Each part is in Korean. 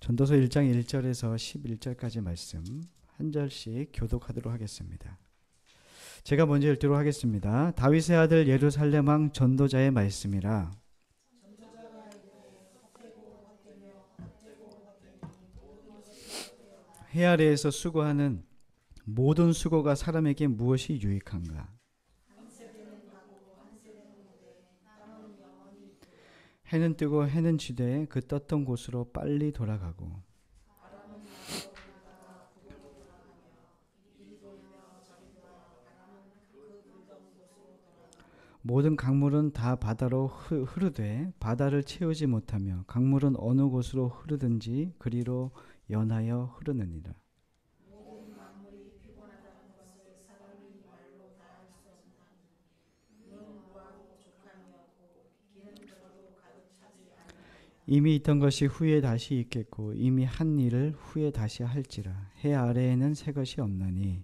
전도서 1장 1절에서 11절까지 말씀 한 절씩 교독하도록 하겠습니다. 제가 먼저 읽도록 하겠습니다. 다윗의 아들 예루살렘 왕 전도자의 말씀이라. 해 아래에서 수고하는 모든 수고가 사람에게 무엇이 유익한가? 해는 뜨고 해는 지되 그 떴던 곳으로 빨리 돌아가고 모든 강물은 다 바다로 흐르되 바다를 채우지 못하며 강물은 어느 곳으로 흐르든지 그리로 연하여 흐르느니라. 이미 있던 것이 후에 다시 있겠고 이미 한 일을 후에 다시 할지라. 해 아래에는 새 것이 없나니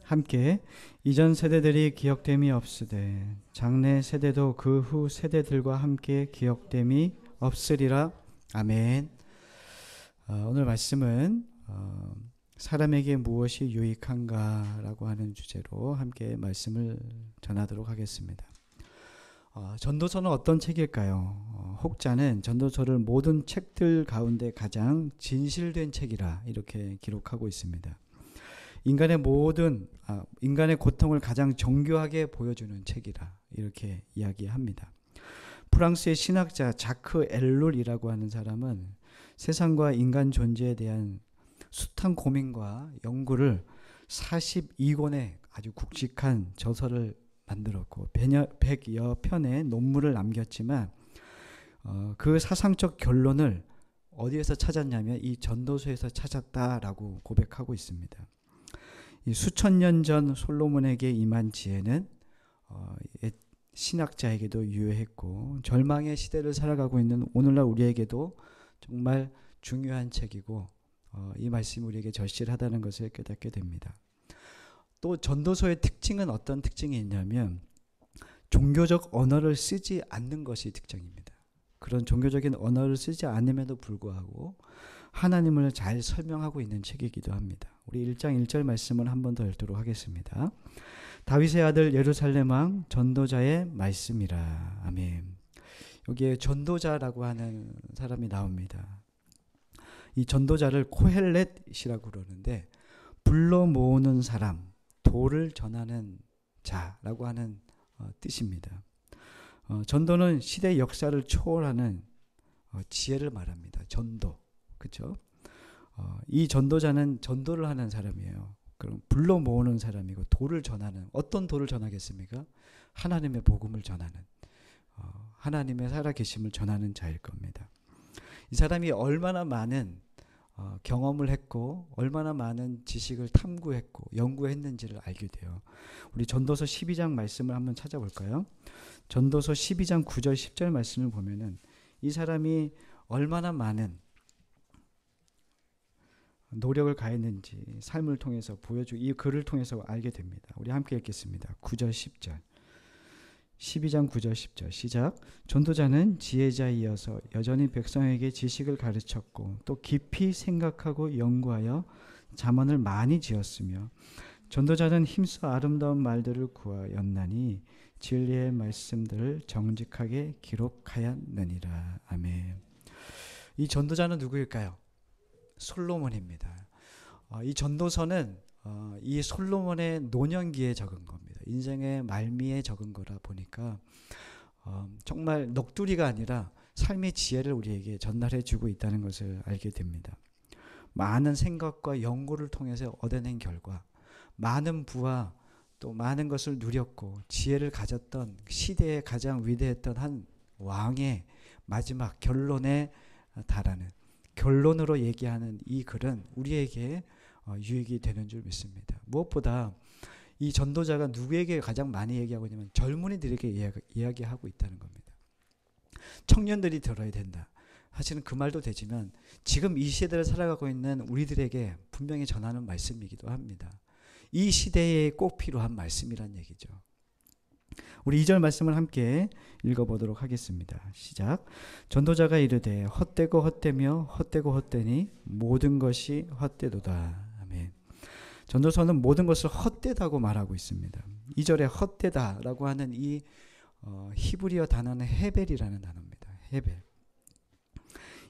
함께 이전 세대들이 기억됨이 없으되 장래 세대도 그 후 세대들과 함께 기억됨이 없으리라. 아멘. 오늘 말씀은 사람에게 무엇이 유익한가라고 하는 주제로 함께 말씀을 전하도록 하겠습니다. 전도서는 어떤 책일까요? 혹자는 전도서를 모든 책들 가운데 가장 진실된 책이라 이렇게 기록하고 있습니다. 인간의 고통을 가장 정교하게 보여주는 책이라 이렇게 이야기합니다. 프랑스의 신학자 자크 엘룰이라고 하는 사람은 세상과 인간 존재에 대한 숱한 고민과 연구를 42권의 아주 굵직한 저서를 만들었고 100여 편의 논문을 남겼지만 그 사상적 결론을 어디에서 찾았냐면 이 전도서에서 찾았다라고 고백하고 있습니다. 이 수천 년 전 솔로몬에게 임한 지혜는 옛 신학자에게도 유효했고 절망의 시대를 살아가고 있는 오늘날 우리에게도 정말 중요한 책이고 이 말씀이 우리에게 절실하다는 것을 깨닫게 됩니다. 또 전도서의 특징은 어떤 특징이 있냐면 종교적 언어를 쓰지 않는 것이 특징입니다. 그런 종교적인 언어를 쓰지 않음에도 불구하고 하나님을 잘 설명하고 있는 책이기도 합니다. 우리 1장 1절 말씀을 한 번 더 읽도록 하겠습니다. 다윗의 아들 예루살렘 왕 전도자의 말씀이라. 아멘. 여기에 전도자라고 하는 사람이 나옵니다. 이 전도자를 코헬렛이라고 그러는데 불러 모으는 사람, 도를 전하는 자라고 하는 뜻입니다. 전도는 시대 역사를 초월하는 지혜를 말합니다. 전도, 그렇죠? 이 전도자는 전도를 하는 사람이에요. 그럼 불러 모으는 사람이고 도를 전하는, 어떤 도를 전하겠습니까? 하나님의 복음을 전하는, 하나님의 살아계심을 전하는 자일 겁니다. 이 사람이 얼마나 많은 경험을 했고 얼마나 많은 지식을 탐구했고 연구했는지를 알게 돼요. 우리 전도서 12장 말씀을 한번 찾아볼까요? 전도서 12장 9절 10절 말씀을 보면은 이 사람이 얼마나 많은 노력을 가했는지 삶을 통해서 보여주고 이 글을 통해서 알게 됩니다. 우리 함께 읽겠습니다. 9절 10절 12장 9절 10절 시작. 전도자는 지혜자이어서 여전히 백성에게 지식을 가르쳤고 또 깊이 생각하고 연구하여 잠언을 많이 지었으며 전도자는 힘써 아름다운 말들을 구하였나니 진리의 말씀들을 정직하게 기록하였느니라. 아멘. 이 전도자는 누구일까요? 솔로몬입니다. 이 전도서는 이 솔로몬의 노년기에 적은 겁니다. 인생의 말미에 적은 거라 보니까 정말 넋두리가 아니라 삶의 지혜를 우리에게 전달해 주고 있다는 것을 알게 됩니다. 많은 생각과 연구를 통해서 얻어낸 결과 많은 부와 또 많은 것을 누렸고 지혜를 가졌던 시대의 가장 위대했던 한 왕의 마지막 결론에 달하는, 결론으로 얘기하는 이 글은 우리에게 유익이 되는 줄 믿습니다. 무엇보다 이 전도자가 누구에게 가장 많이 얘기하고 있냐면 젊은이들에게 이야기하고 있다는 겁니다. 청년들이 들어야 된다. 사실은 그 말도 되지만 지금 이 시대를 살아가고 있는 우리들에게 분명히 전하는 말씀이기도 합니다. 이 시대에 꼭 필요한 말씀이란 얘기죠. 우리 2절 말씀을 함께 읽어보도록 하겠습니다. 시작. 전도자가 이르되 헛되고 헛되며 헛되고 헛되니 모든 것이 헛되도다. 아멘. 전도서는 모든 것을 헛되다고 말하고 있습니다. 2절에 헛되다라고 하는 이 히브리어 단어는 헤벨이라는 단어입니다. 헤벨.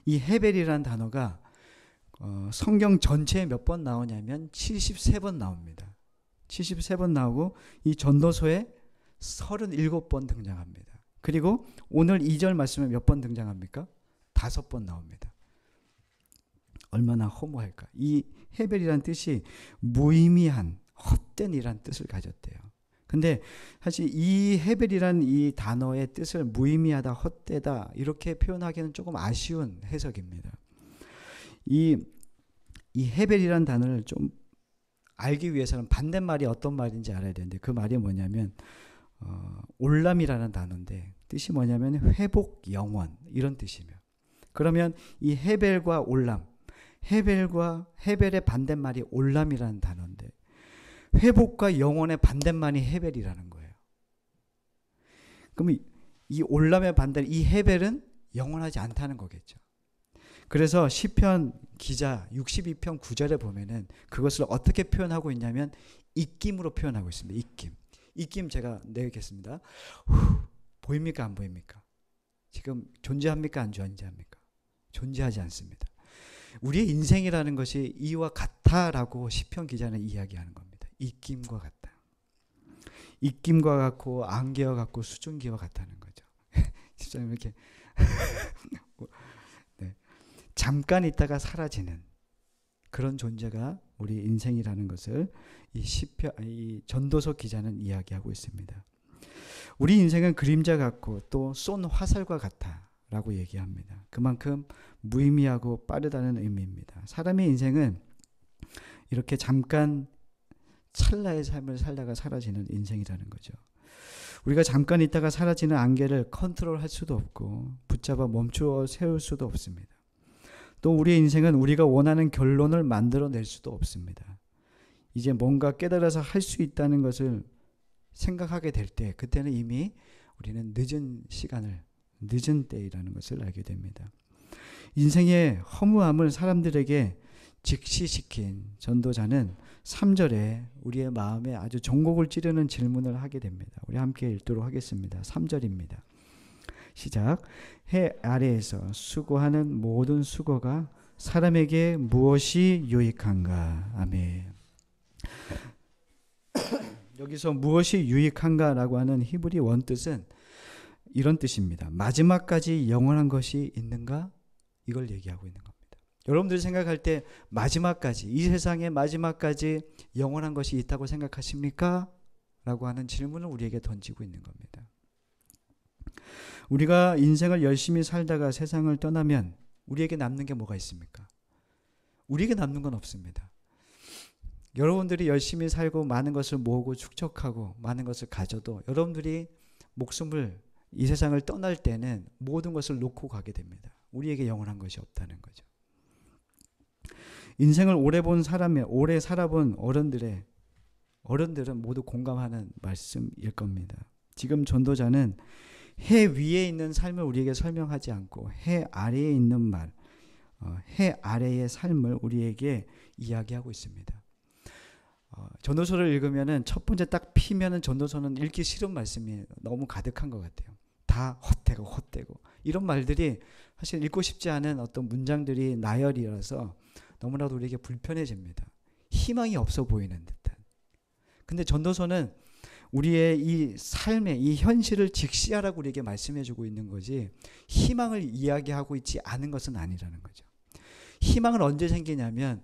이 헤벨이라는 단어가 성경 전체에 몇 번 나오냐면 73번 나옵니다. 73번 나오고 이 전도서에 37번 등장합니다. 그리고 오늘 2절 말씀에 몇 번 등장합니까? 5번 나옵니다. 얼마나 허무할까. 이 헤벨이란 뜻이 무의미한 헛된이란 뜻을 가졌대요. 근데 사실 이 헤벨이란 이 단어의 뜻을 무의미하다, 헛되다 이렇게 표현하기는 조금 아쉬운 해석입니다. 이 헤벨이란 단어를 좀 알기 위해서는 반대말이 어떤 말인지 알아야 되는데 그 말이 뭐냐면 올람이라는 단어인데 뜻이 뭐냐면 회복 영원 이런 뜻이며 그러면 이 헤벨과 올람 헤벨의 반대말이 올람이라는 단어인데 회복과 영원의 반대말이 헤벨이라는 거예요. 그럼 이 올람의 반대는 이 헤벨은 영원하지 않다는 거겠죠. 그래서 시편 기자 62편 9절에 보면은 그것을 어떻게 표현하고 있냐면 입김으로 표현하고 있습니다. 입김 제가 내겠습니다. 보입니까 안 보입니까? 지금 존재합니까 안 존재합니까? 존재하지 않습니다. 우리의 인생이라는 것이 이와 같다라고 시편 기자는 이야기하는 겁니다. 입김과 같다. 입김과 같고 안개와 같고 수증기와 같다는 거죠. 집사님 이렇게 네. 잠깐 있다가 사라지는 그런 존재가 우리 인생이라는 것을 이 전도서 기자는 이야기하고 있습니다. 우리 인생은 그림자 같고 또 쏜 화살과 같다라고 얘기합니다. 그만큼 무의미하고 빠르다는 의미입니다. 사람의 인생은 이렇게 잠깐 찰나의 삶을 살다가 사라지는 인생이라는 거죠. 우리가 잠깐 있다가 사라지는 안개를 컨트롤할 수도 없고 붙잡아 멈추어 세울 수도 없습니다. 또 우리의 인생은 우리가 원하는 결론을 만들어낼 수도 없습니다. 이제 뭔가 깨달아서 할 수 있다는 것을 생각하게 될 때 그때는 이미 우리는 늦은 때이라는 것을 알게 됩니다. 인생의 허무함을 사람들에게 직시시킨 전도자는 3절에 우리의 마음에 아주 전곡을 찌르는 질문을 하게 됩니다. 우리 함께 읽도록 하겠습니다. 3절입니다. 시작. 해 아래에서 수고하는 모든 수고가 사람에게 무엇이 유익한가? 아멘. 여기서 무엇이 유익한가라고 하는 히브리 원뜻은 이런 뜻입니다. 마지막까지 영원한 것이 있는가? 이걸 얘기하고 있는 겁니다. 여러분들이 생각할 때 마지막까지 이 세상의 마지막까지 영원한 것이 있다고 생각하십니까? 라고 하는 질문을 우리에게 던지고 있는 겁니다. 우리가 인생을 열심히 살다가 세상을 떠나면 우리에게 남는 게 뭐가 있습니까? 우리에게 남는 건 없습니다. 여러분들이 열심히 살고 많은 것을 모으고 축적하고 많은 것을 가져도 여러분들이 목숨을 이 세상을 떠날 때는 모든 것을 놓고 가게 됩니다. 우리에게 영원한 것이 없다는 거죠. 인생을 오래 살아본 어른들은 모두 공감하는 말씀일 겁니다. 지금 전도자는 해 위에 있는 삶을 우리에게 설명하지 않고 해 아래에 있는 해 아래의 삶을 우리에게 이야기하고 있습니다. 전도서를 읽으면은 첫 번째 딱 피면은 전도서는 읽기 싫은 말씀이 너무 가득한 것 같아요. 다 헛되고 이런 말들이 사실 읽고 싶지 않은 어떤 문장들이 나열이라서 너무나도 우리에게 불편해집니다. 희망이 없어 보이는 듯한. 근데 전도서는 우리의 이 삶의 이 현실을 직시하라고 우리에게 말씀해주고 있는 거지 희망을 이야기하고 있지 않은 것은 아니라는 거죠. 희망은 언제 생기냐면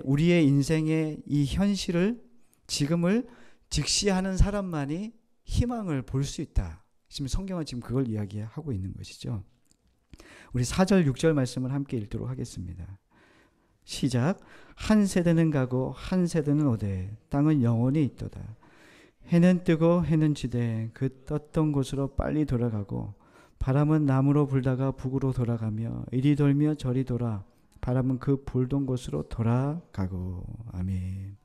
우리의 인생의 이 현실을 지금을 직시하는 사람만이 희망을 볼 수 있다. 지금 성경은 지금 그걸 이야기하고 있는 것이죠. 우리 4절 6절 말씀을 함께 읽도록 하겠습니다. 시작. 한 세대는 가고 한 세대는 오되 땅은 영원히 있도다. 해는 뜨고 해는 지되 그 떴던 곳으로 빨리 돌아가고 바람은 남으로 불다가 북으로 돌아가며 이리 돌며 저리 돌아 바람은 그 불던 곳으로 돌아가고. 아멘.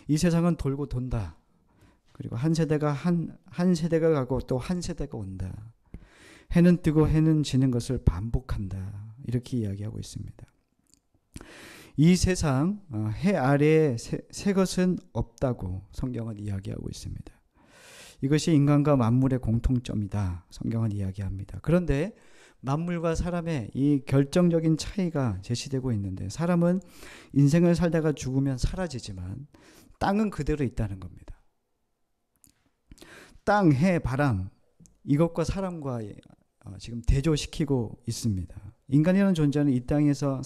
이 세상은 돌고 돈다. 그리고 한 세대가 가고 또 한 세대가 온다. 해는 뜨고 해는 지는 것을 반복한다. 이렇게 이야기하고 있습니다. 이 세상 해 아래에 새 것은 없다고 성경은 이야기하고 있습니다. 이것이 인간과 만물의 공통점이다. 성경은 이야기합니다. 그런데 만물과 사람의 이 결정적인 차이가 제시되고 있는데, 사람은 인생을 살다가 죽으면 사라지지만 땅은 그대로 있다는 겁니다. 땅, 해, 바람, 이것과 사람과 지금 대조시키고 있습니다. 인간이라는 존재는 이 땅에서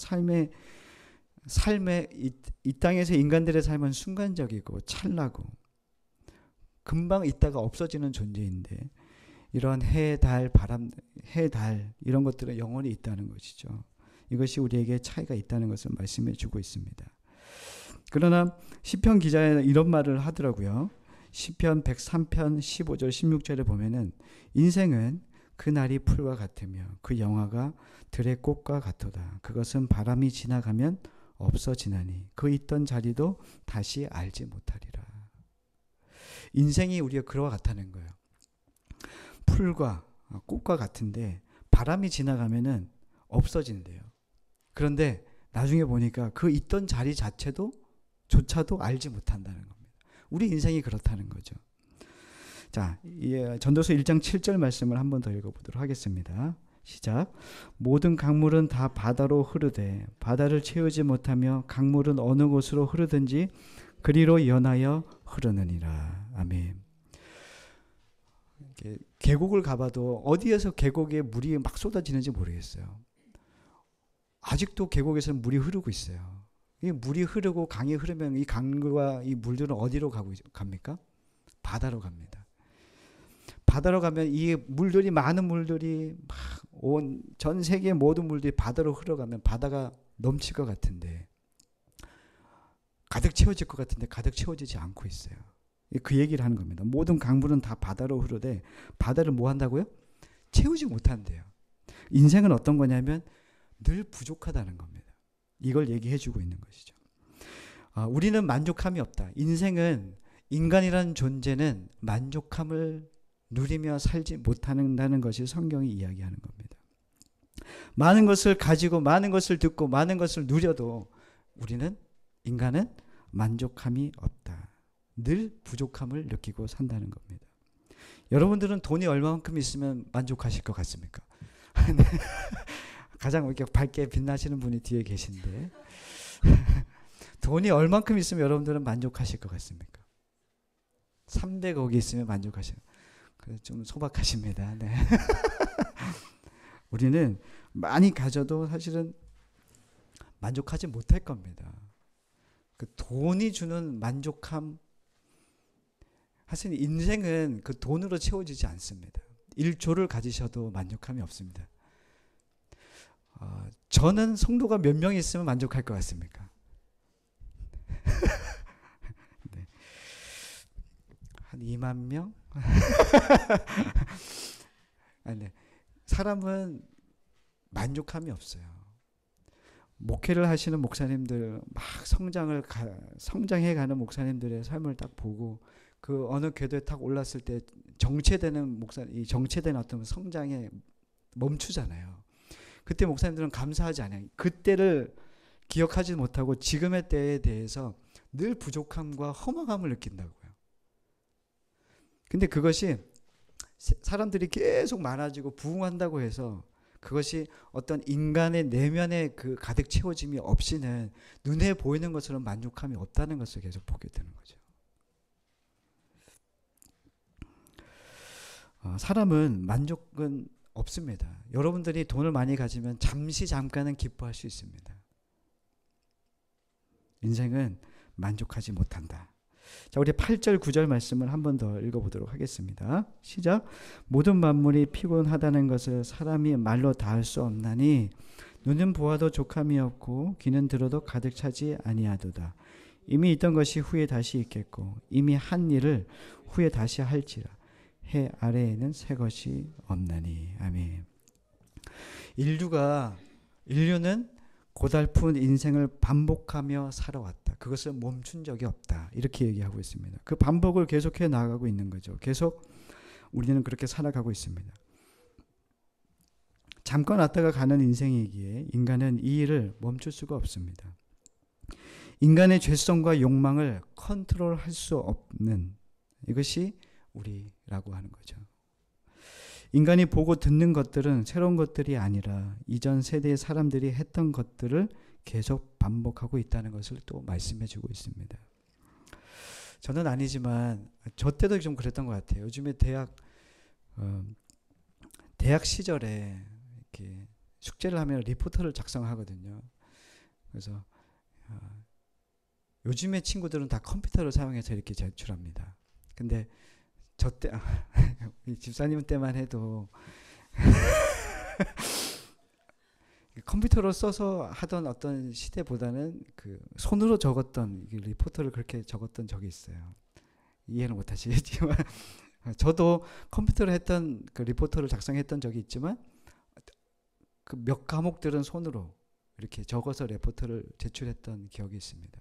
이 땅에서 인간들의 삶은 순간적이고 찰나고 금방 있다가 없어지는 존재인데, 이런 해, 달, 바람, 해, 달 이런 것들은 영원히 있다는 것이죠. 이것이 우리에게 차이가 있다는 것을 말씀해 주고 있습니다. 그러나 시편 기자는 이런 말을 하더라고요. 시편 103편 15절 16절에 보면은 인생은 그 날이 풀과 같으며 그 영화가 들의 꽃과 같도다. 그것은 바람이 지나가면 없어지나니 그 있던 자리도 다시 알지 못하리라. 인생이 우리가 그와 같다는 거예요. 풀과 꽃과 같은데 바람이 지나가면은 없어진대요. 그런데 나중에 보니까 그 있던 자리 조차도 알지 못한다는 겁니다. 우리 인생이 그렇다는 거죠. 자, 전도서 1장 7절 말씀을 한 번 더 읽어보도록 하겠습니다. 시작. 모든 강물은 다 바다로 흐르되 바다를 채우지 못하며 강물은 어느 곳으로 흐르든지 그리로 연하여 흐르느니라. 아멘. 계곡을 가봐도 어디에서 계곡에 물이 막 쏟아지는지 모르겠어요. 아직도 계곡에서는 물이 흐르고 있어요. 이 물이 흐르고 강이 흐르면 이 강과 이 물들은 어디로 갑니까? 바다로 갑니다. 바다로 가면 이 물들이, 많은 물들이 막 전 세계의 모든 물들이 바다로 흘러가면 바다가 넘칠 것 같은데, 가득 채워질 것 같은데 가득 채워지지 않고 있어요. 그 얘기를 하는 겁니다. 모든 강물은 다 바다로 흐르되 바다를 뭐 한다고요? 채우지 못한대요. 인생은 어떤 거냐면 늘 부족하다는 겁니다. 이걸 얘기해 주고 있는 것이죠. 우리는 만족함이 없다. 인간이라는 존재는 만족함을 누리며 살지 못한다는 것이 성경이 이야기하는 겁니다. 많은 것을 가지고 많은 것을 듣고 많은 것을 누려도 인간은 만족함이 없다. 늘 부족함을 느끼고 산다는 겁니다. 여러분들은 돈이 얼마만큼 있으면 만족하실 것 같습니까? 가장 이렇게 밝게 빛나시는 분이 뒤에 계신데 돈이 얼만큼 있으면 여러분들은 만족하실 것 같습니까? 300억이 있으면 만족하시는. 좀 소박하십니다. 네. 우리는 많이 가져도 사실은 만족하지 못할 겁니다. 그 돈이 주는 만족함, 사실 인생은 그 돈으로 채워지지 않습니다. 1조를 가지셔도 만족함이 없습니다. 저는 성도가 몇 명 있으면 만족할 것 같습니까? 네. 한 2만 명? 아니, 사람은 만족함이 없어요. 목회를 하시는 목사님들, 막 성장해가는 목사님들의 삶을 딱 보고 그 어느 궤도에 딱 올랐을 때 정체되는 어떤 성장에 멈추잖아요. 그때 목사님들은 감사하지 않아요. 그때를 기억하지 못하고 지금의 때에 대해서 늘 부족함과 허망함을 느낀다고요. 근데 그것이 사람들이 계속 많아지고 부흥한다고 해서 그것이 어떤 인간의 내면의 그 가득 채워짐이 없이는 눈에 보이는 것처럼 만족함이 없다는 것을 계속 보게 되는 거죠. 사람은 만족은 없습니다. 여러분들이 돈을 많이 가지면 잠깐은 기뻐할 수 있습니다. 인생은 만족하지 못한다. 자, 우리 8절 9절 말씀을 한 번 더 읽어보도록 하겠습니다. 시작. 모든 만물이 피곤하다는 것을 사람이 말로 다할 수 없나니 눈은 보아도 족함이 없고 귀는 들어도 가득 차지 아니하도다. 이미 있던 것이 후에 다시 있겠고 이미 한 일을 후에 다시 할지라. 해 아래에는 새 것이 없나니. 아멘. 인류는 고달픈 인생을 반복하며 살아왔다. 그것을 멈춘 적이 없다. 이렇게 얘기하고 있습니다. 그 반복을 계속해 나가고 있는 거죠. 계속 우리는 그렇게 살아가고 있습니다. 잠깐 왔다가 가는 인생이기에 인간은 이 일을 멈출 수가 없습니다. 인간의 죄성과 욕망을 컨트롤할 수 없는 이것이 우리라고 하는 거죠. 인간이 보고 듣는 것들은 새로운 것들이 아니라 이전 세대의 사람들이 했던 것들을 계속 반복하고 있다는 것을 또 말씀해 주고 있습니다. 저는 아니지만 저 때도 좀 그랬던 것 같아요. 요즘에 대학 시절에 이렇게 숙제를 하면 리포터를 작성하거든요. 그래서 요즘의 친구들은 다 컴퓨터를 사용해서 이렇게 제출합니다. 근데 저 때, 집사님 때만 해도 컴퓨터로 써서 하던 어떤 시대보다는 그 손으로 적었던 리포터를 그렇게 적었던 적이 있어요. 이해는 못 하시겠지만 저도 컴퓨터로 했던 그 리포터를 작성했던 적이 있지만 그 몇 과목들은 손으로 이렇게 적어서 리포터를 제출했던 기억이 있습니다.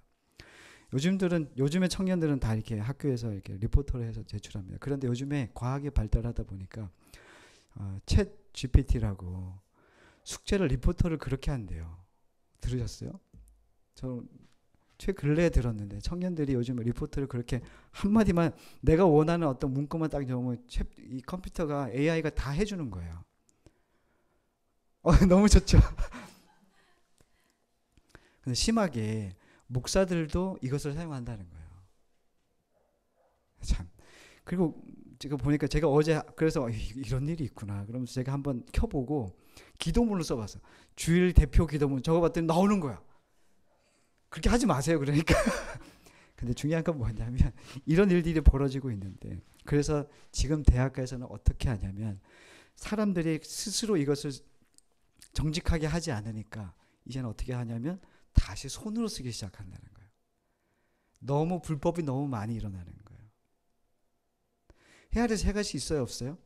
요즘의 청년들은 다 이렇게 학교에서 이렇게 리포터를 해서 제출합니다. 그런데 요즘에 과학이 발달하다 보니까 챗 GPT라고 숙제를 리포터를 그렇게 한대요. 들으셨어요? 저 최근래에 들었는데 청년들이 요즘 리포터를 그렇게 한마디만 내가 원하는 어떤 문구만 딱 적으면 이 컴퓨터가 AI가 다 해주는 거예요. 너무 좋죠. 근데 심하게 목사들도 이것을 사용한다는 거예요. 참. 그리고 제가 보니까 제가 어제 그래서 이런 일이 있구나. 그러면서 제가 한번 켜보고 기도문을 써봤어. 주일 대표 기도문 적어봤더니 나오는 거야. 그렇게 하지 마세요. 그러니까. 근데 중요한 건 뭐냐면 이런 일들이 벌어지고 있는데 그래서 지금 대학가에서는 어떻게 하냐면 사람들이 스스로 이것을 정직하게 하지 않으니까 이제는 어떻게 하냐면 다시 손으로 쓰기 시작한다는 거예요. 너무 불법이 너무 많이 일어나는 거예요. 헤아릴 세 가지 있어요, 없어요?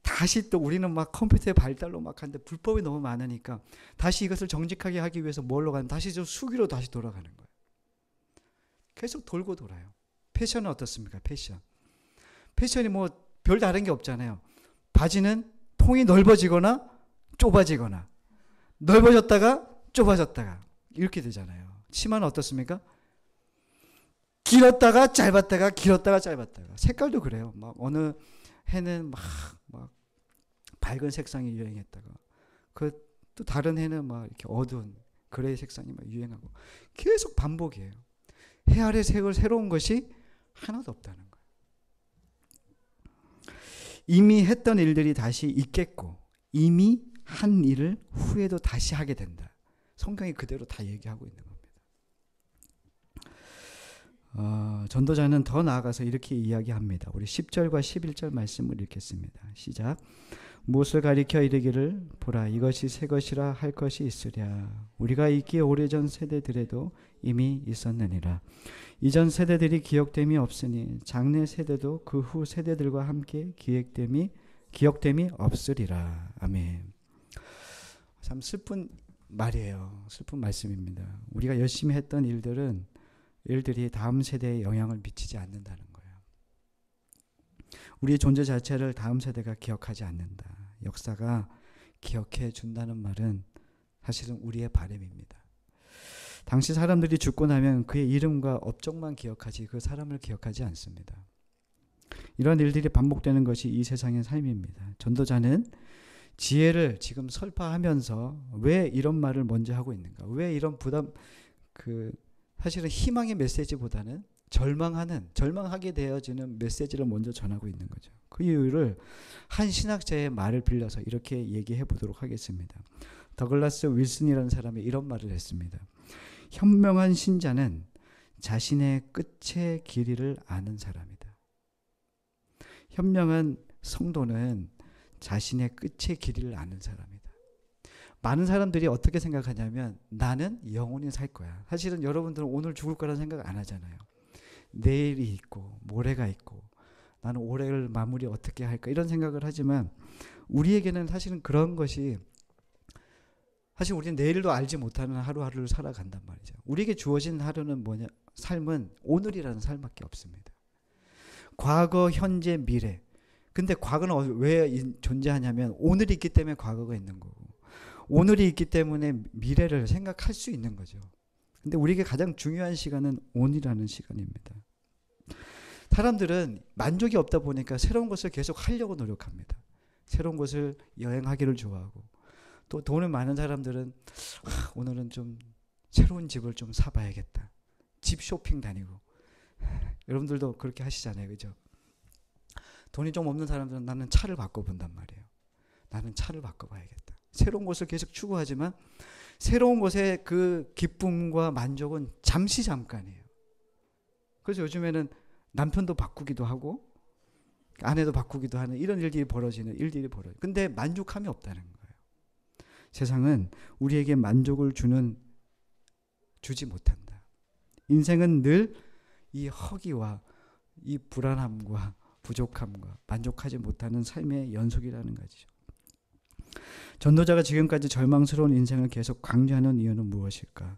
다시 또 우리는 막 컴퓨터의 발달로 막 하는데 불법이 너무 많으니까 다시 이것을 정직하게 하기 위해서 뭘로 가면 다시 좀 수기로 다시 돌아가는 거예요. 계속 돌고 돌아요. 패션은 어떻습니까? 패션이 뭐 별 다른 게 없잖아요. 바지는 통이 넓어지거나 좁아지거나 넓어졌다가 좁아졌다가 이렇게 되잖아요. 치마는 어떻습니까? 길었다가 짧았다가 길었다가 짧았다가 색깔도 그래요. 막 어느 해는 막 밝은 색상이 유행했다가 또 다른 해는 막 이렇게 어두운 그레이 색상이 막 유행하고 계속 반복이에요. 해 아래 색을 새로운 것이 하나도 없다는 거예요. 이미 했던 일들이 다시 있겠고 이미 한 일을 후에도 다시 하게 된다. 성경이 그대로 다 얘기하고 있는 겁니다. 전도자는 더 나아가서 이렇게 이야기합니다. 우리 10절과 11절 말씀을 읽겠습니다. 시작. 무엇을 가리켜 이르기를 보라 이것이 새 것이라 할 것이 있으랴. 우리가 있기에 오래전 세대들에도 이미 있었느니라. 이전 세대들이 기억됨이 없으니 장래 세대도 그 후 세대들과 함께 기억됨이 없으리라. 아멘. 참 슬픈 말이에요. 슬픈 말씀입니다. 우리가 열심히 했던 일들이 다음 세대에 영향을 미치지 않는다는 거예요. 우리의 존재 자체를 다음 세대가 기억하지 않는다. 역사가 기억해 준다는 말은 사실은 우리의 바람입니다. 당시 사람들이 죽고 나면 그의 이름과 업적만 기억하지 그 사람을 기억하지 않습니다. 이런 일들이 반복되는 것이 이 세상의 삶입니다. 전도자는 지혜를 지금 설파하면서 왜 이런 말을 먼저 하고 있는가? 왜 이런 사실은 희망의 메시지보다는 절망하게 되어지는 메시지를 먼저 전하고 있는 거죠. 그 이유를 한 신학자의 말을 빌려서 이렇게 얘기해 보도록 하겠습니다. 더글라스 윌슨이라는 사람이 이런 말을 했습니다. 현명한 신자는 자신의 끝의 길이를 아는 사람이다. 현명한 성도는 자신의 끝의 길이를 아는 사람이다. 많은 사람들이 어떻게 생각하냐면 나는 영원히 살 거야. 사실은 여러분들은 오늘 죽을 거라는 생각 안 하잖아요. 내일이 있고 모레가 있고 나는 올해를 마무리 어떻게 할까 이런 생각을 하지만 우리에게는 사실은 그런 것이 사실 우리는 내일도 알지 못하는 하루하루를 살아간단 말이죠. 우리에게 주어진 하루는 뭐냐? 삶은 오늘이라는 삶밖에 없습니다. 과거, 현재, 미래. 근데 과거는 왜 존재하냐면 오늘이 있기 때문에 과거가 있는 거고, 오늘이 있기 때문에 미래를 생각할 수 있는 거죠. 근데 우리에게 가장 중요한 시간은 오늘이라는 시간입니다. 사람들은 만족이 없다 보니까 새로운 것을 계속 하려고 노력합니다. 새로운 것을 여행하기를 좋아하고, 또 돈이 많은 사람들은 오늘은 좀 새로운 집을 좀 사봐야겠다. 집 쇼핑 다니고. 여러분들도 그렇게 하시잖아요. 그죠? 돈이 좀 없는 사람들은 나는 차를 바꿔본단 말이에요. 나는 차를 바꿔봐야겠다. 새로운 것을 계속 추구하지만 새로운 것의 그 기쁨과 만족은 잠시 잠깐이에요. 그래서 요즘에는 남편도 바꾸기도 하고 아내도 바꾸기도 하는 이런 일들이 벌어지는 일들이 벌어요. 근데 만족함이 없다는 거예요. 세상은 우리에게 만족을 주지 못한다. 인생은 늘 이 허기와 이 불안함과 부족함과 만족하지 못하는 삶의 연속이라는 거죠. 전도자가 지금까지 절망스러운 인생을 계속 강조하는 이유는 무엇일까?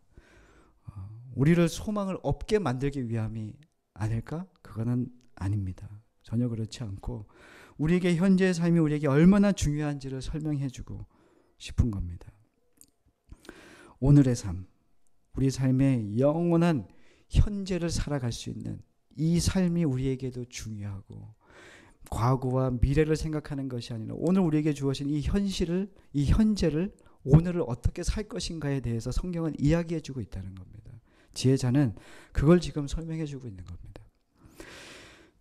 우리를 소망을 없게 만들기 위함이 아닐까? 그거는 아닙니다. 전혀 그렇지 않고 우리에게 현재의 삶이 우리에게 얼마나 중요한지를 설명해주고 싶은 겁니다. 오늘의 삶, 우리 삶의 영원한 현재를 살아갈 수 있는 이 삶이 우리에게도 중요하고, 과거와 미래를 생각하는 것이 아니라 오늘 우리에게 주어진 이 현실을, 이 현재를, 오늘을 어떻게 살 것인가에 대해서 성경은 이야기해주고 있다는 겁니다. 지혜자는 그걸 지금 설명해주고 있는 겁니다.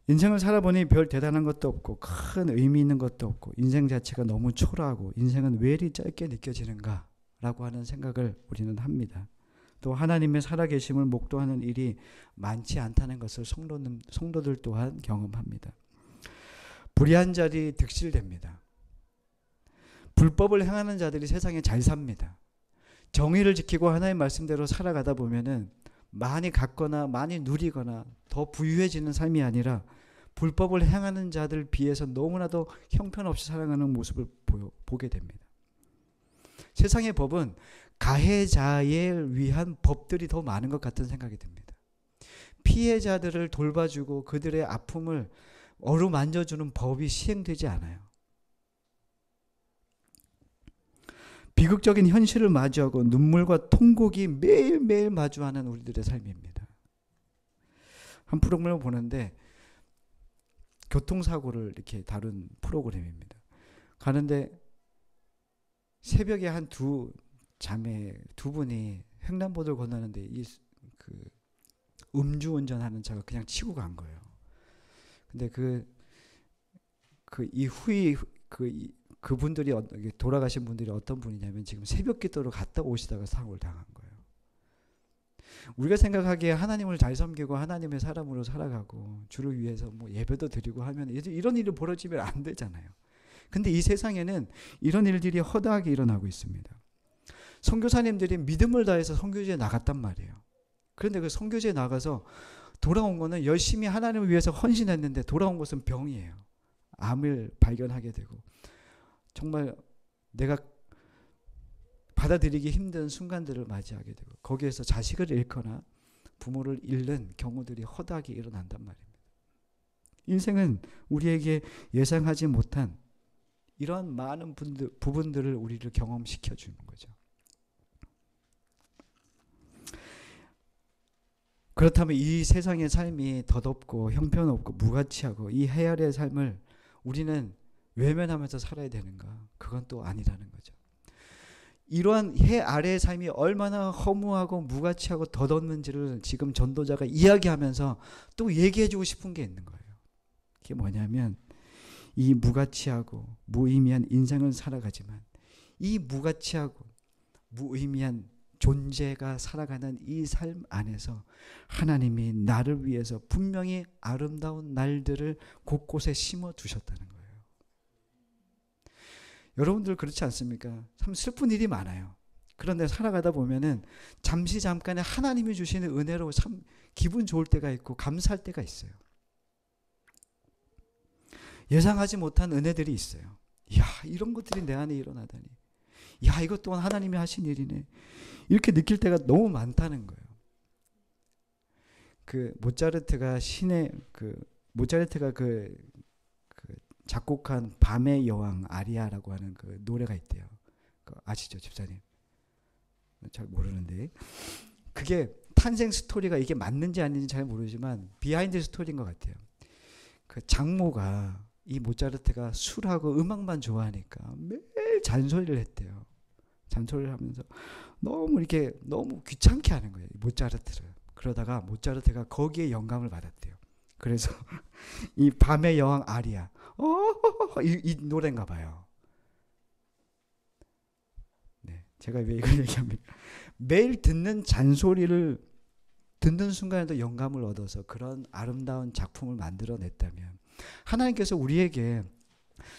인생을 살아보니 별 대단한 것도 없고 큰 의미 있는 것도 없고 인생 자체가 너무 초라하고 인생은 왜 이리 짧게 느껴지는가 라고 하는 생각을 우리는 합니다. 또 하나님의 살아계심을 목도하는 일이 많지 않다는 것을 성도들 또한 경험합니다. 불의한 자들이 득실됩니다. 불법을 행하는 자들이 세상에 잘 삽니다. 정의를 지키고 하나님의 말씀대로 살아가다 보면은 많이 갖거나 많이 누리거나 더 부유해지는 삶이 아니라 불법을 행하는 자들 비해서 너무나도 형편없이 살아가는 모습을 보게 됩니다. 세상의 법은 가해자에 위한 법들이 더 많은 것 같은 생각이 듭니다. 피해자들을 돌봐주고 그들의 아픔을 어루만져주는 법이 시행되지 않아요. 비극적인 현실을 마주하고 눈물과 통곡이 매일매일 마주하는 우리들의 삶입니다. 한 프로그램을 보는데 교통사고를 이렇게 다룬 프로그램입니다. 가는데 새벽에 한 자매 두 분이 횡단보도를 건너는데 음주운전하는 차가 그냥 치고 간 거예요. 근데 그분들이 돌아가신 분들이 어떤 분이냐면 지금 새벽 기도로 갔다 오시다가 사고를 당한 거예요. 우리가 생각하기에 하나님을 잘 섬기고 하나님의 사람으로 살아가고 주를 위해서 뭐 예배도 드리고 하면 이런 일이 벌어지면 안 되잖아요. 근데 이 세상에는 이런 일들이 허다하게 일어나고 있습니다. 선교사님들이 믿음을 다해서 선교지에 나갔단 말이에요. 그런데 그 선교지에 나가서 돌아온 거는 열심히 하나님을 위해서 헌신했는데 돌아온 것은 병이에요. 암을 발견하게 되고 정말 내가 받아들이기 힘든 순간들을 맞이하게 되고 거기에서 자식을 잃거나 부모를 잃는 경우들이 허다하게 일어난단 말입니다. 인생은 우리에게 예상하지 못한 이런 많은 부분들을 우리를 경험시켜 주는 거죠. 그렇다면 이 세상의 삶이 덧없고 형편없고 무가치하고 이 해아래의 삶을 우리는 외면하면서 살아야 되는가? 그건 또 아니라는 거죠. 이러한 해 아래의 삶이 얼마나 허무하고 무가치하고 덧없는지를 지금 전도자가 이야기하면서 또 얘기해주고 싶은 게 있는 거예요. 그게 뭐냐면 이 무가치하고 무의미한 인생을 살아가지만 이 무가치하고 무의미한 존재가 살아가는 이 삶 안에서 하나님이 나를 위해서 분명히 아름다운 날들을 곳곳에 심어 두셨다는 거예요. 여러분들 그렇지 않습니까? 참 슬픈 일이 많아요. 그런데 살아가다 보면은 잠시 잠깐에 하나님이 주시는 은혜로 참 기분 좋을 때가 있고 감사할 때가 있어요. 예상하지 못한 은혜들이 있어요. 이야, 이런 것들이 내 안에 일어나다니. 야, 이것 또한 하나님이 하신 일이네. 이렇게 느낄 때가 너무 많다는 거예요. 그 모차르트가 작곡한 밤의 여왕 아리아라고 하는 그 노래가 있대요. 아시죠, 집사님? 잘 모르는데 그게 탄생 스토리가 이게 맞는지 아닌지 잘 모르지만 비하인드 스토리인 것 같아요. 그 장모가 이 모차르트가 술하고 음악만 좋아하니까 매일 잔소리를 했대요. 잔소리를 하면서 너무 귀찮게 하는 거예요, 모차르트를. 그러다가 모차르트가 거기에 영감을 받았대요. 그래서 이 밤의 여왕 아리아, 이 노래인가 봐요. 네, 제가 왜 이걸 얘기합니까? 매일 듣는 잔소리를 듣는 순간에도 영감을 얻어서 그런 아름다운 작품을 만들어냈다면 하나님께서 우리에게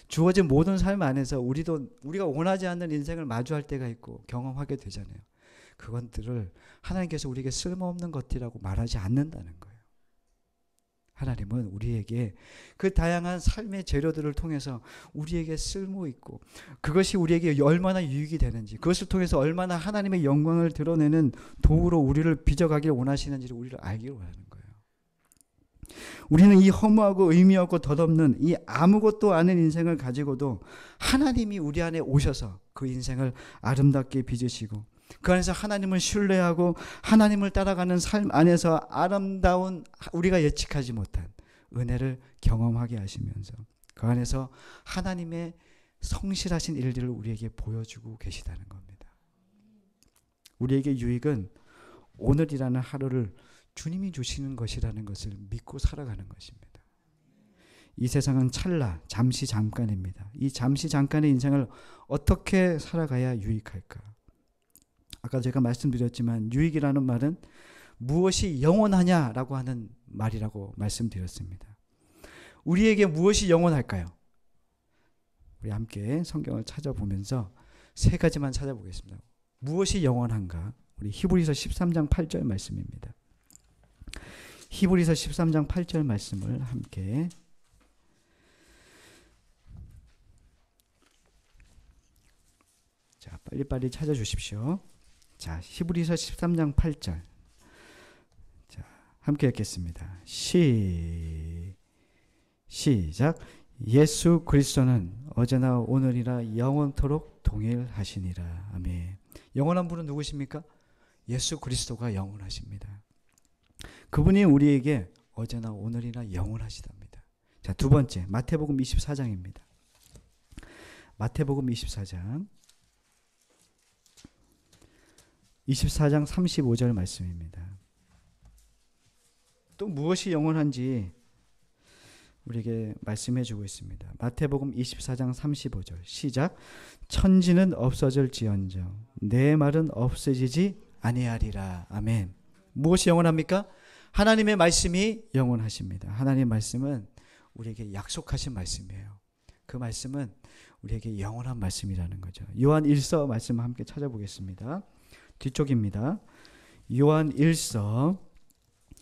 주어진 모든 삶 안에서 우리가 원하지 않는 인생을 마주할 때가 있고 경험하게 되잖아요. 그것들을 하나님께서 우리에게 쓸모없는 것이라고 말하지 않는다는 거예요. 하나님은 우리에게 그 다양한 삶의 재료들을 통해서 우리에게 쓸모 있고 그것이 우리에게 얼마나 유익이 되는지, 그것을 통해서 얼마나 하나님의 영광을 드러내는 도구로 우리를 빚어가길 원하시는지를 우리를 알기를 원하는 거예요. 우리는 이 허무하고 의미 없고 덧없는 이 아무것도 아닌 인생을 가지고도 하나님이 우리 안에 오셔서 그 인생을 아름답게 빚으시고 그 안에서 하나님을 신뢰하고 하나님을 따라가는 삶 안에서 아름다운 우리가 예측하지 못한 은혜를 경험하게 하시면서 그 안에서 하나님의 성실하신 일들을 우리에게 보여주고 계시다는 겁니다. 우리에게 유익은 오늘이라는 하루를 주님이 주시는 것이라는 것을 믿고 살아가는 것입니다. 이 세상은 잠시 잠깐입니다. 이 잠시 잠깐의 인생을 어떻게 살아가야 유익할까? 아까 제가 말씀드렸지만 유익이라는 말은 무엇이 영원하냐라고 하는 말이라고 말씀드렸습니다. 우리에게 무엇이 영원할까요? 우리 함께 성경을 찾아보면서 세 가지만 찾아보겠습니다. 무엇이 영원한가? 우리 히브리서 13장 8절 말씀입니다. 히브리서 13장 8절 말씀을 함께 자, 빨리빨리 찾아주십시오. 자, 히브리서 13장 8절. 자, 함께 읽겠습니다. 시작. 예수 그리스도는 어제나 오늘이라 영원토록 동일하시니라. 아멘. 영원한 분은 누구십니까? 예수 그리스도가 영원하십니다. 그분이 우리에게 어제나 오늘이나 영원하시답니다. 자, 두 번째, 마태복음 24장입니다. 마태복음 24장 35절 말씀입니다. 또 무엇이 영원한지 우리에게 말씀해 주고 있습니다. 마태복음 24장 35절 시작. 천지는 없어질지언정 내 말은 없어지지 아니하리라. 아멘. 무엇이 영원합니까? 하나님의 말씀이 영원하십니다. 하나님의 말씀은 우리에게 약속하신 말씀이에요. 그 말씀은 우리에게 영원한 말씀이라는 거죠. 요한 1서 말씀 함께 찾아보겠습니다. 뒤쪽입니다. 요한 1서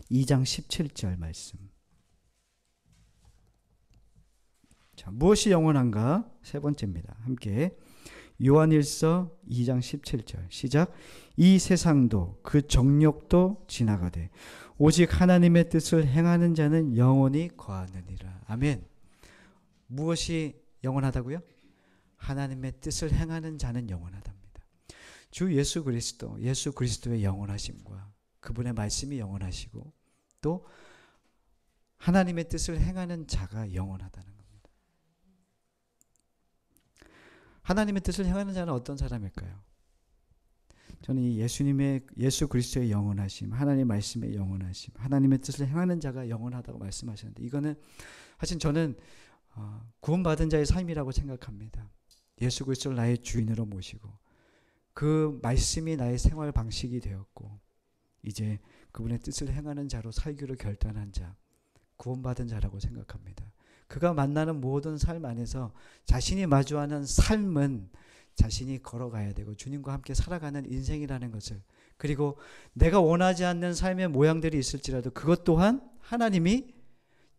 2장 17절 말씀. 자, 무엇이 영원한가? 세 번째입니다. 함께 요한 1서 2장 17절 시작. 이 세상도 그 정욕도 지나가되 오직 하나님의 뜻을 행하는 자는 영원히 거하느니라. 아멘. 무엇이 영원하다고요? 하나님의 뜻을 행하는 자는 영원하답니다. 주 예수 그리스도의 영원하심과 그분의 말씀이 영원하시고 또 하나님의 뜻을 행하는 자가 영원하다는 겁니다. 하나님의 뜻을 행하는 자는 어떤 사람일까요? 저는 이 예수 그리스도의 영원하심, 하나님의 말씀의 영원하심, 하나님의 뜻을 행하는 자가 영원하다고 말씀하셨는데 이거는 사실 저는 구원받은 자의 삶이라고 생각합니다. 예수 그리스도를 나의 주인으로 모시고 그 말씀이 나의 생활 방식이 되었고 이제 그분의 뜻을 행하는 자로 살기로 결단한 자, 구원받은 자라고 생각합니다. 그가 만나는 모든 삶 안에서 자신이 마주하는 삶은 자신이 걸어가야 되고 주님과 함께 살아가는 인생이라는 것을, 그리고 내가 원하지 않는 삶의 모양들이 있을지라도 그것 또한 하나님이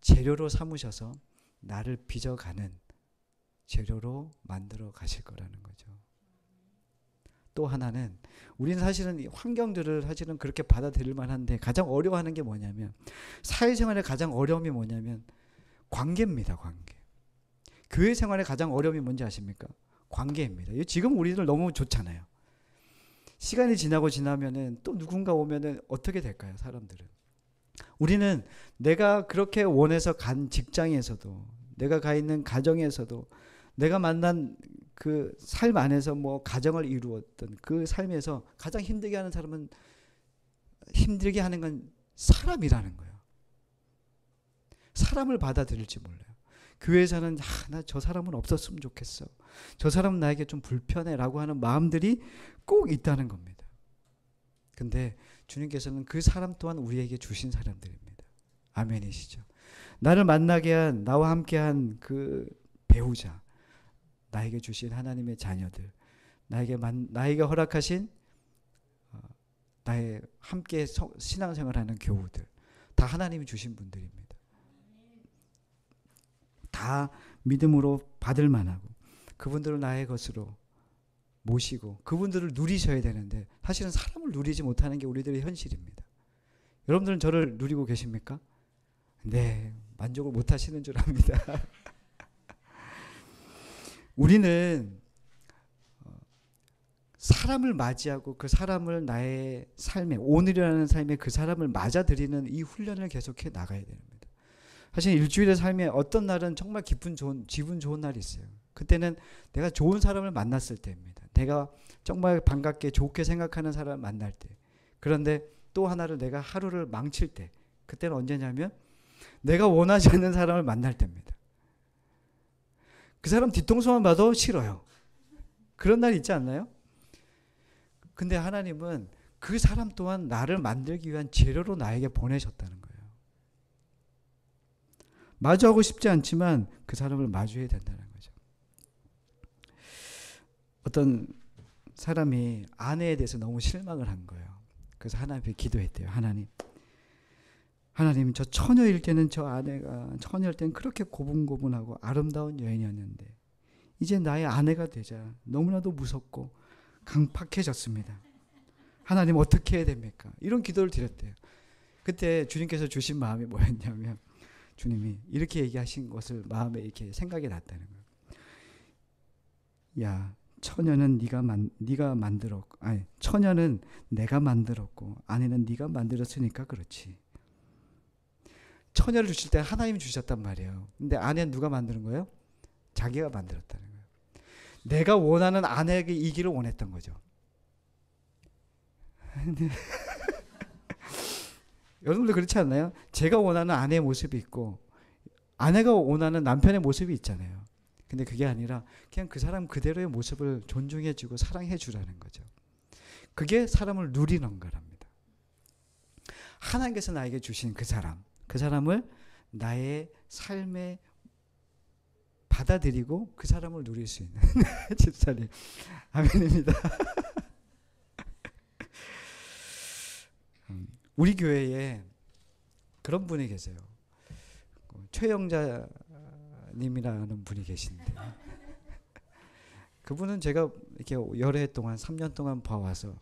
재료로 삼으셔서 나를 빚어가는 재료로 만들어 가실 거라는 거죠. 또 하나는 우리는 사실은 이 환경들을 사실은 그렇게 받아들일 만한데 가장 어려워하는 게 뭐냐면 사회생활의 가장 어려움이 뭐냐면 관계입니다. 관계. 교회 생활의 가장 어려움이 뭔지 아십니까? 관계입니다. 지금 우리들 너무 좋잖아요. 시간이 지나면은 또 누군가 오면은 어떻게 될까요? 사람들은. 우리는 내가 그렇게 원해서 간 직장에서도 내가 가 있는 가정에서도 내가 만난 그 삶 안에서 뭐 가정을 이루었던 그 삶에서 가장 힘들게 하는 사람은 힘들게 하는 건 사람이라는 거예요. 사람을 받아들일지 몰라요. 교회에서는 나 저 사람은 없었으면 좋겠어. 저 사람은 나에게 좀 불편해라고 하는 마음들이 꼭 있다는 겁니다. 근데 주님께서는 그 사람 또한 우리에게 주신 사람들입니다. 아멘이시죠? 나를 만나게 한 나와 함께한 그 배우자, 나에게 주신 하나님의 자녀들, 나에게 허락하신 나의 함께 신앙생활하는 교우들, 다 하나님이 주신 분들입니다. 다 믿음으로 받을 만하고 그분들을 나의 것으로 모시고 그분들을 누리셔야 되는데 사실은 사람을 누리지 못하는 게 우리들의 현실입니다. 여러분들은 저를 누리고 계십니까? 네, 만족을 못 하시는 줄 압니다. 우리는 사람을 맞이하고 그 사람을 나의 삶에 오늘이라는 삶에 그 사람을 맞아들이는 이 훈련을 계속해 나가야 됩니다. 사실 일주일의 삶에 어떤 날은 정말 기분 좋은 날이 있어요. 그때는 내가 좋은 사람을 만났을 때입니다. 내가 정말 반갑게 좋게 생각하는 사람을 만날 때. 그런데 또 하나를 내가 하루를 망칠 때. 그때는 언제냐면 내가 원하지 않는 사람을 만날 때입니다. 그 사람 뒤통수만 봐도 싫어요. 그런 날 있지 않나요? 근데 하나님은 그 사람 또한 나를 만들기 위한 재료로 나에게 보내셨다는 거예요. 마주하고 싶지 않지만 그 사람을 마주해야 된다는 거죠. 어떤 사람이 아내에 대해서 너무 실망을 한 거예요. 그래서 하나님께 기도했대요. 하나님 저 처녀일 때는 저 아내가 처녀일 때는 그렇게 고분고분하고 아름다운 여인이었는데 이제 나의 아내가 되자 너무나도 무섭고 강팍해졌습니다. 하나님 어떻게 해야 됩니까? 이런 기도를 드렸대요. 그때 주님께서 주신 마음이 뭐였냐면 주님이 이렇게 얘기하신 것을 마음에 이렇게 생각이 났다는 거예요. 야, 처녀는 처녀는 내가 만들었고 아내는 네가 만들었으니까 그렇지. 처녀를 주실 때 하나님이 주셨단 말이에요. 근데 아내는 누가 만드는 거예요? 자기가 만들었다는 거예요. 내가 원하는 아내에게 이기를 원했던 거죠. 여러분들 그렇지 않나요? 제가 원하는 아내의 모습이 있고 아내가 원하는 남편의 모습이 있잖아요. 근데 그게 아니라 그냥 그 사람 그대로의 모습을 존중해주고 사랑해주라는 거죠. 그게 사람을 누리는 거랍니다. 하나님께서 나에게 주신 그 사람을 나의 삶에 받아들이고 그 사람을 누릴 수 있는 집사님 아멘입니다. 우리 교회에 그런 분이 계세요. 최영자님이라는 분이 계신데 그분은 제가 이렇게 여러 해 동안 3년 동안 봐와서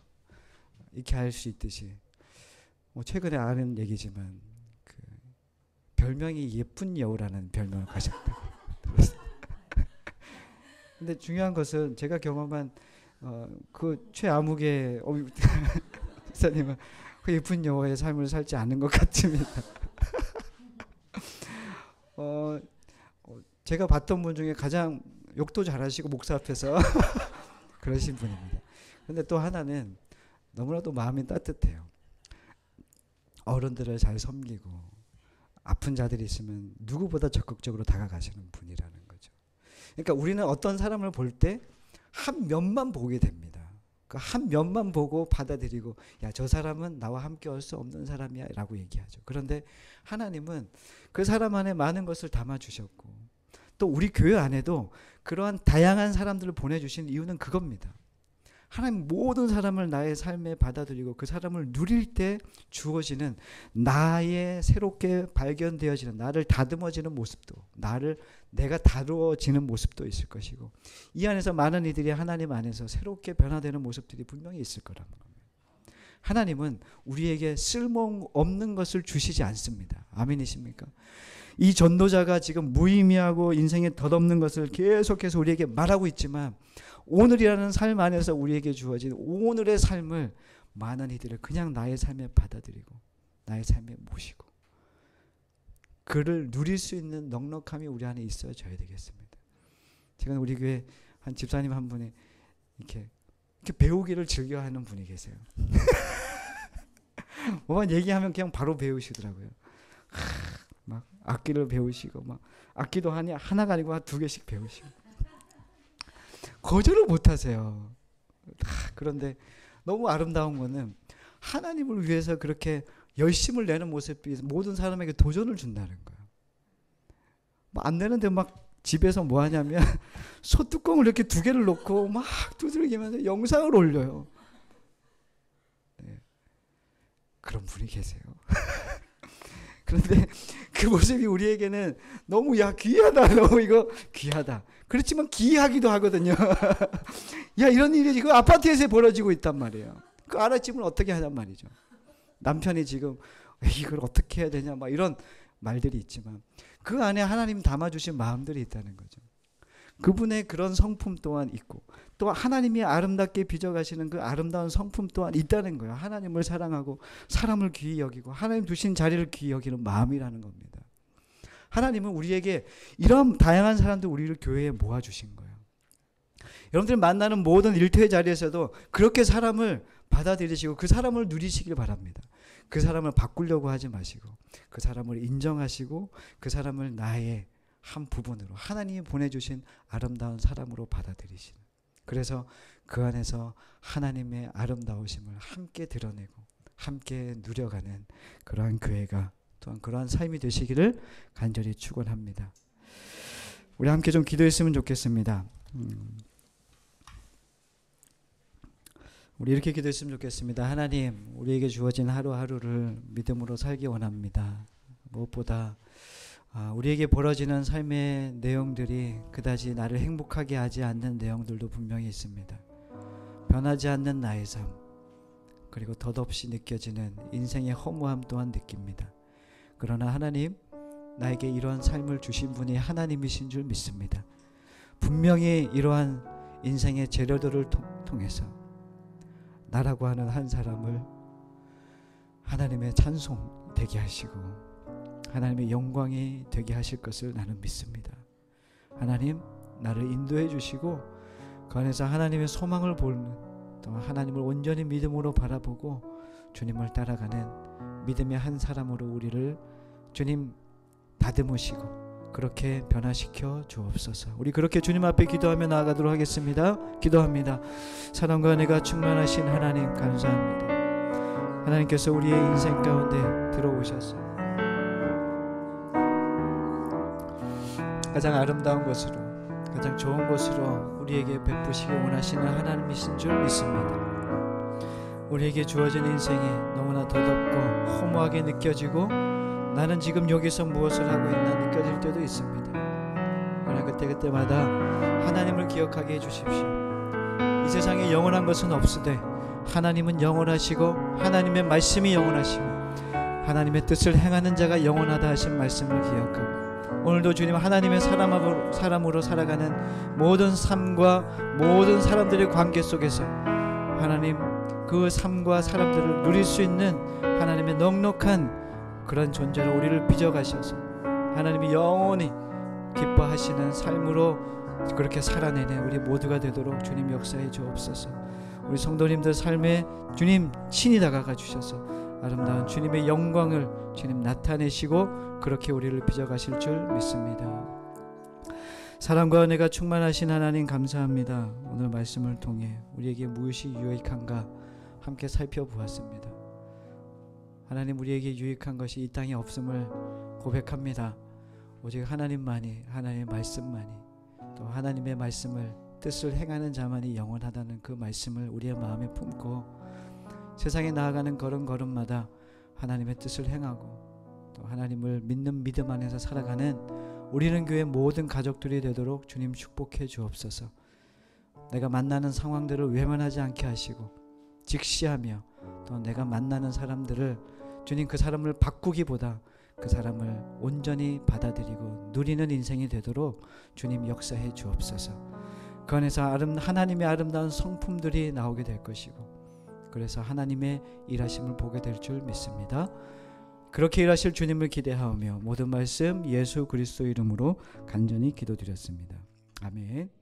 이렇게 할 수 있듯이 최근에 아는 얘기지만 그 별명이 예쁜 여우라는 별명을 가졌다고 들었어요. 근데 중요한 것은 제가 경험한 그 최아무개 목사님은 그 예쁜 여우의 삶을 살지 않는 것 같습니다. 제가 봤던 분 중에 가장 욕도 잘하시고 목사 앞에서 그러신 분입니다. 그런데 또 하나는 너무나도 마음이 따뜻해요. 어른들을 잘 섬기고 아픈 자들이 있으면 누구보다 적극적으로 다가가시는 분이라는 거죠. 그러니까 우리는 어떤 사람을 볼 때 한 면만 보게 됩니다. 그 한 면만 보고 받아들이고 야, 저 사람은 나와 함께 할 수 없는 사람이야 라고 얘기하죠. 그런데 하나님은 그 사람 안에 많은 것을 담아주셨고 또 우리 교회 안에도 그러한 다양한 사람들을 보내주신 이유는 그겁니다. 하나님 모든 사람을 나의 삶에 받아들이고 그 사람을 누릴 때 주어지는 나의 새롭게 발견되어지는 나를 다듬어지는 모습도 내가 다루어지는 모습도 있을 것이고 이 안에서 많은 이들이 하나님 안에서 새롭게 변화되는 모습들이 분명히 있을 거라는 겁니다. 하나님은 우리에게 쓸모없는 것을 주시지 않습니다. 아멘이십니까? 이 전도자가 지금 무의미하고 인생에 덧없는 것을 계속해서 우리에게 말하고 있지만 오늘이라는 삶 안에서 우리에게 주어진 오늘의 삶을 많은 이들을 그냥 나의 삶에 받아들이고 나의 삶에 모시고 그를 누릴 수 있는 넉넉함이 우리 안에 있어져야 되겠습니다. 제가 우리 교회 한 집사님 한 분이 이렇게 배우기를 즐겨하는 분이 계세요. 뭐만 얘기하면 그냥 바로 배우시더라고요. 막 악기를 배우시고 막 악기도 하나가 아니고 한 2개씩 배우시고 거절을 못하세요. 그런데 너무 아름다운 거는 하나님을 위해서 그렇게 열심을 내는 모습이 모든 사람에게 도전을 준다는 거예요. 안 되는데 막 집에서 뭐 하냐면 소뚜껑을 이렇게 2개를 놓고 막 두들기면서 영상을 올려요. 네. 그런 분이 계세요. 그런데 그 모습이 우리에게는 너무 귀하다. 너무 이거 귀하다. 그렇지만 기이하기도 하거든요. 이런 일이 지금 아파트에서 벌어지고 있단 말이에요. 그 아랫집을 어떻게 하냔 말이죠. 남편이 지금 이걸 어떻게 해야 되냐 막 이런 말들이 있지만 그 안에 하나님 담아주신 마음들이 있다는 거죠. 그분의 그런 성품 또한 있고 또 하나님이 아름답게 빚어가시는 그 아름다운 성품 또한 있다는 거예요. 하나님을 사랑하고 사람을 귀히 여기고 하나님 두신 자리를 귀히 여기는 마음이라는 겁니다. 하나님은 우리에게 이런 다양한 사람들 우리를 교회에 모아주신 거예요. 여러분들 만나는 모든 일터의 자리에서도 그렇게 사람을 받아들이시고 그 사람을 누리시길 바랍니다. 그 사람을 바꾸려고 하지 마시고 그 사람을 인정하시고 그 사람을 나의 한 부분으로 하나님이 보내주신 아름다운 사람으로 받아들이시는 그래서 그 안에서 하나님의 아름다우심을 함께 드러내고 함께 누려가는 그러한 교회가 또한 그러한 삶이 되시기를 간절히 축원합니다. 우리 함께 좀 기도했으면 좋겠습니다. 우리 이렇게 기도했으면 좋겠습니다. 하나님, 우리에게 주어진 하루하루를 믿음으로 살기 원합니다. 무엇보다 우리에게 벌어지는 삶의 내용들이 그다지 나를 행복하게 하지 않는 내용들도 분명히 있습니다. 변하지 않는 나의 삶, 그리고 덧없이 느껴지는 인생의 허무함 또한 느낍니다. 그러나 하나님, 나에게 이러한 삶을 주신 분이 하나님이신 줄 믿습니다. 분명히 이러한 인생의 재료들을 통해서 나라고 하는 한 사람을 하나님의 찬송 되게 하시고 하나님의 영광이 되게 하실 것을 나는 믿습니다. 하나님, 나를 인도해 주시고 그 안에서 하나님의 소망을 보는 또 하나님을 온전히 믿음으로 바라보고 주님을 따라가는 믿음의 한 사람으로 우리를 주님 다듬으시고 그렇게 변화시켜 주옵소서. 우리 그렇게 주님 앞에 기도하며 나아가도록 하겠습니다. 기도합니다. 사랑과 은혜가 충만하신 하나님 감사합니다. 하나님께서 우리의 인생 가운데 들어오셔서 가장 아름다운 것으로 가장 좋은 것으로 우리에게 베푸시기 원하시는 하나님이신 줄 믿습니다. 우리에게 주어진 인생이 너무나 더덥고 허무하게 느껴지고 나는 지금 여기서 무엇을 하고 있나 느껴질 때도 있습니다. 그러나 그때마다 하나님을 기억하게 해주십시오. 이 세상에 영원한 것은 없으되 하나님은 영원하시고 하나님의 말씀이 영원하시고 하나님의 뜻을 행하는 자가 영원하다 하신 말씀을 기억하고 오늘도 주님 하나님의 사람으로 살아가는 모든 삶과 모든 사람들의 관계 속에서 하나님 그 삶과 사람들을 누릴 수 있는 하나님의 넉넉한 그런 존재로 우리를 빚어가셔서 하나님이 영원히 기뻐하시는 삶으로 그렇게 살아내는 우리 모두가 되도록 주님 역사해 주옵소서. 우리 성도님들 삶에 주님 친히 다가가 주셔서 아름다운 주님의 영광을 주님 나타내시고 그렇게 우리를 빚어가실 줄 믿습니다. 사랑과 은혜가 충만하신 하나님 감사합니다. 오늘 말씀을 통해 우리에게 무엇이 유익한가 함께 살펴보았습니다. 하나님, 우리에게 유익한 것이 이 땅에 없음을 고백합니다. 오직 하나님만이, 하나님의 말씀만이, 또 하나님의 말씀을 뜻을 행하는 자만이 영원하다는 그 말씀을 우리의 마음에 품고 세상에 나아가는 걸음걸음마다 하나님의 뜻을 행하고 또 하나님을 믿는 믿음 안에서 살아가는 우리는 교회 모든 가족들이 되도록 주님 축복해 주옵소서. 내가 만나는 상황들을 외면하지 않게 하시고 직시하며 또 내가 만나는 사람들을 주님 그 사람을 바꾸기보다 그 사람을 온전히 받아들이고 누리는 인생이 되도록 주님 역사해 주옵소서. 그 안에서 하나님의 아름다운 성품들이 나오게 될 것이고 그래서 하나님의 일하심을 보게 될 줄 믿습니다. 그렇게 일하실 주님을 기대하며 모든 말씀 예수 그리스도 이름으로 간절히 기도드렸습니다. 아멘.